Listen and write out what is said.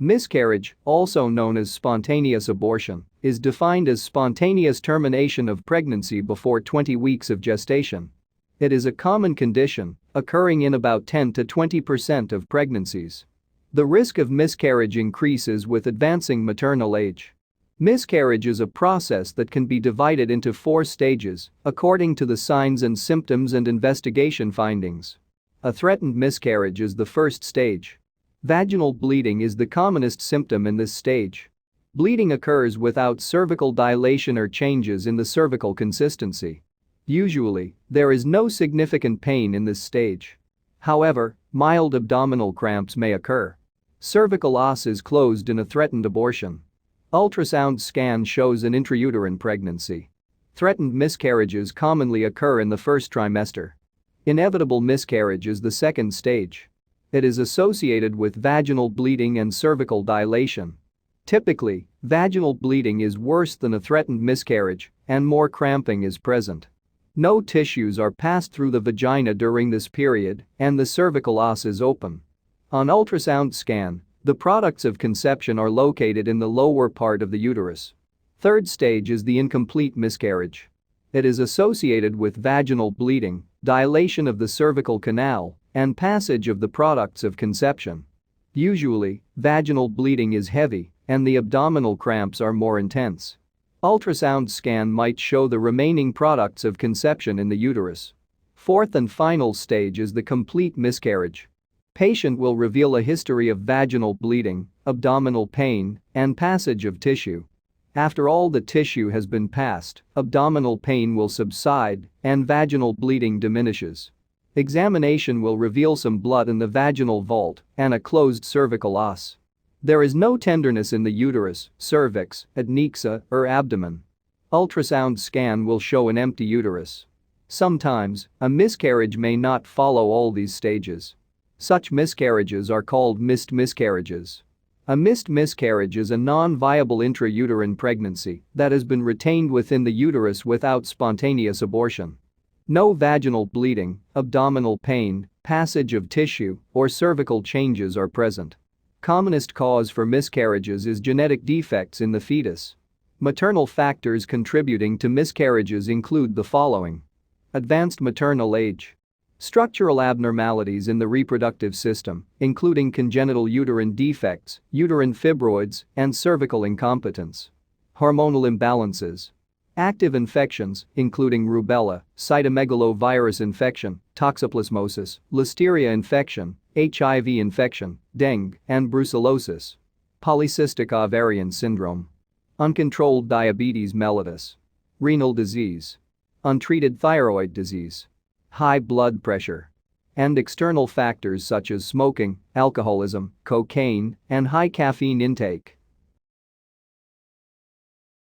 Miscarriage, also known as spontaneous abortion, is defined as spontaneous termination of pregnancy before 20 weeks of gestation. It is a common condition, occurring in about 10 to 20% of pregnancies. The risk of miscarriage increases with advancing maternal age. Miscarriage is a process that can be divided into 4 stages, according to the signs and symptoms and investigation findings. A threatened miscarriage is the first stage. Vaginal bleeding is the commonest symptom in this stage. Bleeding occurs without cervical dilation or changes in the cervical consistency. Usually, there is no significant pain in this stage. However, mild abdominal cramps may occur. Cervical os is closed in a threatened abortion. Ultrasound scan shows an intrauterine pregnancy. Threatened miscarriages commonly occur in the first trimester. Inevitable miscarriage is the second stage. It is associated with vaginal bleeding and cervical dilation. Typically, vaginal bleeding is worse than a threatened miscarriage, and more cramping is present. No tissues are passed through the vagina during this period, and the cervical os is open. On ultrasound scan, the products of conception are located in the lower part of the uterus. Third stage is the incomplete miscarriage. It is associated with vaginal bleeding, dilation of the cervical canal, and passage of the products of conception. Usually, vaginal bleeding is heavy, and the abdominal cramps are more intense. Ultrasound scan might show the remaining products of conception in the uterus. Fourth and final stage is the complete miscarriage. Patient will reveal a history of vaginal bleeding, abdominal pain, and passage of tissue. After all the tissue has been passed, abdominal pain will subside, and vaginal bleeding diminishes. Examination will reveal some blood in the vaginal vault and a closed cervical os. There is no tenderness in the uterus, cervix, adnexa, or abdomen. Ultrasound scan will show an empty uterus. Sometimes, a miscarriage may not follow all these stages. Such miscarriages are called missed miscarriages. A missed miscarriage is a non-viable intrauterine pregnancy that has been retained within the uterus without spontaneous abortion. No vaginal bleeding, abdominal pain, passage of tissue, or cervical changes are present. Commonest cause for miscarriages is genetic defects in the fetus. Maternal factors contributing to miscarriages include the following: advanced maternal age, structural abnormalities in the reproductive system, including congenital uterine defects, uterine fibroids, and cervical incompetence, hormonal imbalances, active infections, including rubella, cytomegalovirus infection, toxoplasmosis, listeria infection, HIV infection, dengue, and brucellosis, polycystic ovarian syndrome, uncontrolled diabetes mellitus, renal disease, untreated thyroid disease, high blood pressure, and external factors such as smoking, alcoholism, cocaine, and high caffeine intake.